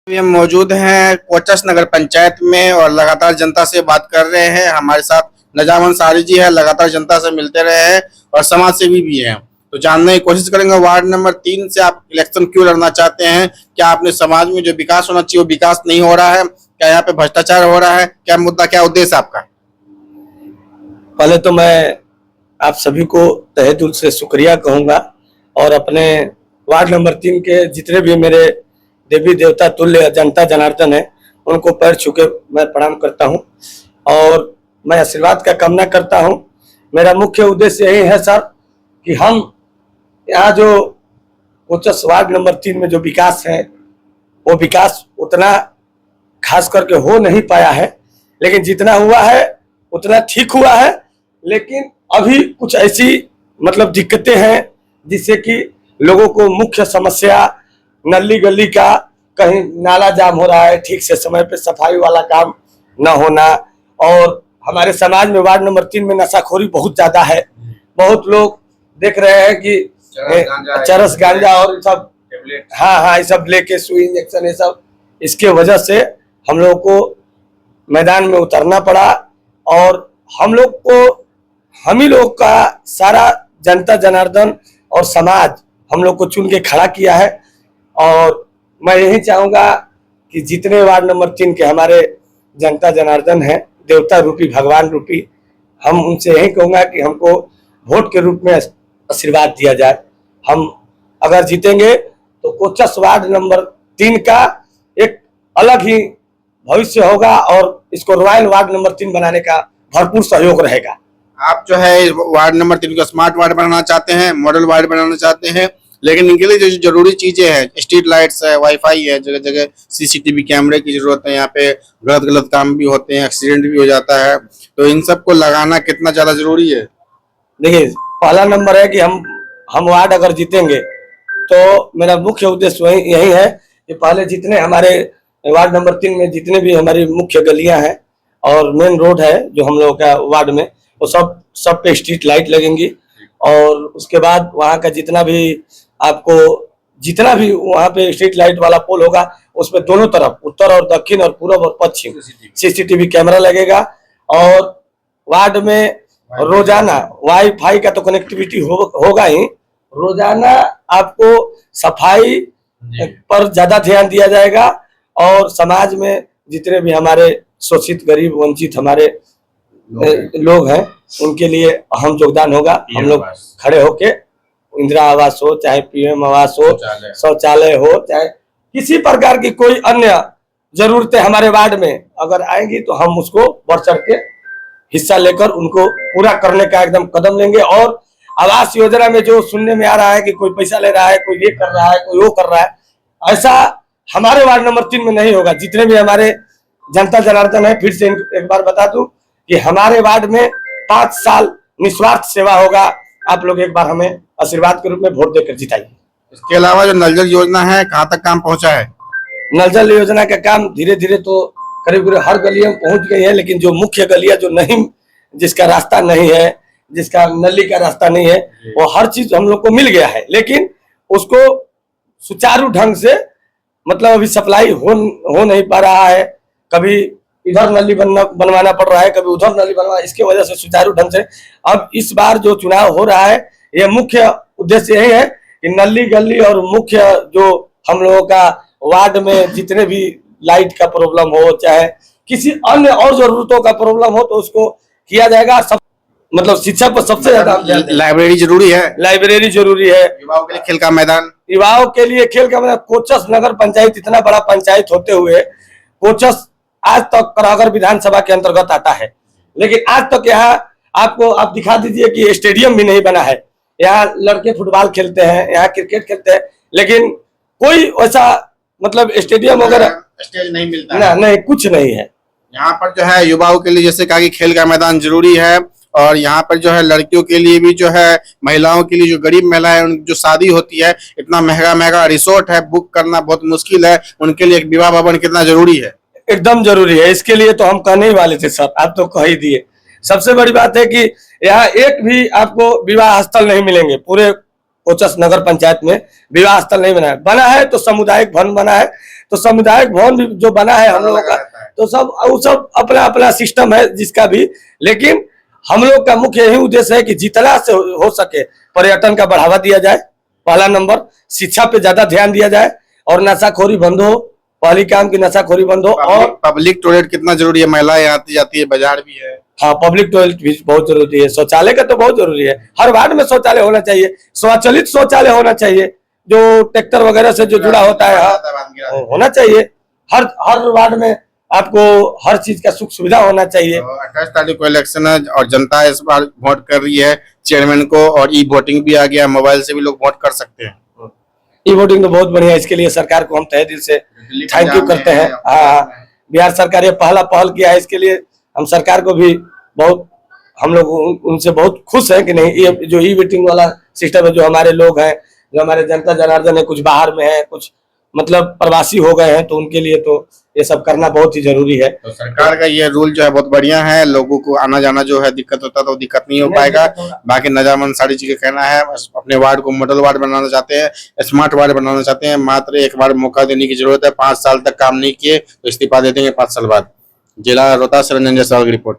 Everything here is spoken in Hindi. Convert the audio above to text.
अभी हम मौजूद हैं कोचस नगर पंचायत में और लगातार जनता से बात कर रहे हैं। हमारे साथ नजाम अंसारी जी है, लगातार जनता से मिलते रहे हैं और समाज सेवी भी हैं। तो जानने की कोशिश करेंगे वार्ड नंबर 3 से आप इलेक्शन क्यों लड़ना चाहते हैं। क्या आपने समाज में जो विकास होना चाहिए वो विकास नहीं हो रहा है? क्या यहाँ पे भ्रष्टाचार हो रहा है? क्या मुद्दा, क्या उद्देश्य आपका? पहले तो मैं आप सभी को तहे दिल से शुक्रिया कहूंगा और अपने वार्ड नंबर 3 के जितने भी मेरे देवी देवता तुल्य जनता जनार्दन है उनको पैर छू के मैं प्रणाम करता हूं और मैं आशीर्वाद का कामना करता हूं। मेरा मुख्य उद्देश्य यही है सर कि हम यहाँ जो कोचस वार्ड नंबर 3 में जो विकास है वो विकास उतना खास करके हो नहीं पाया है, लेकिन जितना हुआ है उतना ठीक हुआ है। लेकिन अभी कुछ ऐसी मतलब दिक्कतें हैं जिससे कि लोगों को मुख्य समस्या नली गली का, कहीं नाला जाम हो रहा है, ठीक से समय पे सफाई वाला काम न होना, और हमारे समाज में वार्ड नंबर 3 में नशाखोरी बहुत ज्यादा है। बहुत लोग देख रहे हैं कि चरस गांजा और सब, हाँ ये सब लेके सुई इंजेक्शन, ये सब इसके वजह से हम लोगों को मैदान में उतरना पड़ा और हम ही लोग का सारा जनता जनार्दन और समाज हम लोग को चुन के खड़ा किया है। और मैं यही चाहूंगा कि जितने वार्ड नंबर 3 के हमारे जनता जनार्दन हैं, देवता रूपी भगवान रूपी, हम उनसे यही कहूंगा कि हमको वोट के रूप में आशीर्वाद दिया जाए। हम अगर जीतेंगे तो कोचस वार्ड नंबर 3 का एक अलग ही भविष्य होगा और इसको रॉयल वार्ड नंबर 3 बनाने का भरपूर सहयोग रहेगा। आप जो है वार्ड नंबर 3 को स्मार्ट वार्ड बनाना चाहते हैं, मॉडल वार्ड बनाना चाहते हैं, लेकिन इनके लिए जो जरूरी चीजें हैं, स्ट्रीट लाइट्स है, वाईफाई है, जगह जगह सीसीटीवी कैमरे की जरूरत है। यहाँ पे गलत काम भी होते हैं, एक्सीडेंट भी हो जाता है, तो इन सबको लगाना कितना ज्यादा जरूरी है? देखिए, पहला नंबर है कि हम वार्ड अगर जीतेंगे तो मेरा मुख्य उद्देश्य यही है कि पहले जितने हमारे वार्ड नंबर 3 में जितने भी हमारी मुख्य गलियां हैं और मेन रोड है जो हम लोगों का वार्ड में, वो सब पे स्ट्रीट लाइट लगेंगी। और उसके बाद वहाँ का जितना भी वहाँ पे स्ट्रीट लाइट वाला पोल होगा उसमें दोनों तरफ, उत्तर और दक्षिण और पूर्व और पश्चिम, सीसीटीवी कैमरा लगेगा। और वार्ड में रोजाना वाईफाई का तो कनेक्टिविटी होगा ही, रोजाना आपको सफाई पर ज्यादा ध्यान दिया जाएगा और समाज में जितने भी हमारे शोषित गरीब वंचित हमारे लोग हैं उनके लिए अहम योगदान होगा। हम लोग खड़े होके इंदिरा आवास हो, चाहे पीएम आवास हो, शौचालय हो, चाहे किसी प्रकार की कोई अन्य जरूरतें हमारे वार्ड में अगर आएंगी तो हम उसको बढ़ चढ़ के हिस्सा लेकर उनको पूरा करने का एकदम कदम लेंगे। और आवास योजना में जो सुनने में आ रहा है कि कोई पैसा ले रहा है, कोई ये कर रहा है, कोई वो कर रहा है, ऐसा हमारे वार्ड नंबर 3 में नहीं होगा। जितने भी हमारे जनता जनार्दन है, फिर से एक बार बता दूं कि हमारे वार्ड में 5 साल निस्वार्थ सेवा होगा। आप लोग एक बार हमें आशीर्वाद के रूप में वोट देकर जिताइए। इसके अलावा जो नल जल योजना है, कहाँ तक काम पहुंचा है? नल जल योजना का काम धीरे धीरे तो करीब हर गलियों में पहुंच गई है, लेकिन जो मुख्य गलियां जो नहीं, जिसका रास्ता नहीं है, जिसका नली का रास्ता नहीं है, वो हर चीज हम लोग को मिल गया है, लेकिन उसको सुचारू ढंग से मतलब अभी सप्लाई हो नहीं पा रहा है। कभी इधर नली बनवाना पड़ रहा है, कभी उधर नली बनवा, इसके वजह से सुचारू ढंग से अब इस बार जो चुनाव हो रहा है, ये मुख्य उद्देश्य यही है कि नली गली और मुख्य जो हम लोगों का वार्ड में जितने भी लाइट का प्रॉब्लम हो, चाहे किसी अन्य और जरूरतों का प्रॉब्लम हो, तो उसको किया जाएगा। सब मतलब शिक्षा पर सबसे ज्यादा लाइब्रेरी जरूरी है, लाइब्रेरी जरूरी है। युवाओं के लिए खेल का मैदान, युवाओं के लिए खेल का मैदान। कोचस नगर पंचायत इतना बड़ा पंचायत होते हुए कोचस आज तक करागर विधानसभा के अंतर्गत आता है, लेकिन आज तक यहाँ आप दिखा दीजिए कि स्टेडियम भी नहीं बना है। यहाँ लड़के फुटबॉल खेलते हैं, यहाँ क्रिकेट खेलते हैं, लेकिन कोई ऐसा मतलब स्टेडियम वगैरह स्टेज नहीं मिलता है। नहीं, कुछ नहीं है। यहाँ पर जो है युवाओं के लिए जैसे कहा कि खेल का मैदान जरूरी है, और यहाँ पर जो है लड़कियों के लिए भी जो है, महिलाओं के लिए, जो गरीब महिलाएं उनकी जो शादी होती है, इतना महंगा रिसोर्ट है, बुक करना बहुत मुश्किल है, उनके लिए एक विवाह भवन कितना जरूरी है। एकदम जरूरी है। इसके लिए तो हम कहने ही वाले थे सर, आप तो कह ही दिए। सबसे बड़ी बात है कि यहाँ एक भी आपको विवाह स्थल नहीं मिलेंगे। पूरे कोचस नगर पंचायत में विवाह स्थल नहीं बना है तो सामुदायिक भवन बना है। तो तो सामुदायिक भवन भी जो बना है हम लोगों का, तो वो सब अपना अपना सिस्टम है जिसका भी, लेकिन हम लोग का मुख्य यही उद्देश्य है कि जितना से हो सके पर्यटन का बढ़ावा दिया जाए, पहला नंबर। शिक्षा पे ज्यादा ध्यान दिया जाए और नशाखोरी बंद हो, पहली काम की नशाखोरी बंद हो। और पब्लिक टॉयलेट कितना जरूरी है, महिलाएं आती जाती है, बाजार भी है। हाँ, पब्लिक टॉयलेट भी बहुत जरूरी है, शौचालय का तो बहुत जरूरी है, हर वार्ड में शौचालय होना चाहिए, स्वचालित शौचालय होना चाहिए, जो ट्रैक्टर वगैरह से जो जुड़ा होता है, हाँ, होना चाहिए। हर वार्ड में आपको हर चीज का सुख सुविधा होना चाहिए। 28 तारीख को इलेक्शन है और जनता इस बार वोट कर रही है चेयरमैन को, और ई वोटिंग भी आ गया, मोबाइल से भी लोग वोट कर सकते हैं। ई वोटिंग तो बहुत बढ़िया है, इसके लिए सरकार को हम तहे दिल से थैंक यू करते हैं। हाँ, बिहार सरकार ये पहला पहल किया है, इसके लिए हम सरकार को भी बहुत, हम लोग उनसे बहुत खुश हैं कि नहीं, ये जो ई वोटिंग वाला सिस्टम है, जो हमारे लोग हैं, जो हमारे जनता जनार्दन है, कुछ बाहर में है, कुछ मतलब प्रवासी हो गए हैं, तो उनके लिए तो ये सब करना बहुत ही जरूरी है। तो सरकार का ये रूल जो है बहुत बढ़िया है, लोगों को आना जाना जो है दिक्कत होता है तो दिक्कत नहीं हो पाएगा। बाकी नजाम अंसारी जी का कहना है अपने वार्ड को मॉडल वार्ड बनाना चाहते हैं, स्मार्ट वार्ड बनाना चाहते हैं, मात्र एक बार मौका देने की जरूरत है। 5 साल तक काम नहीं किए तो इस्तीफा दे देंगे 5 साल बाद। जिला रोहतास से रंजन जायसवाल की रिपोर्ट।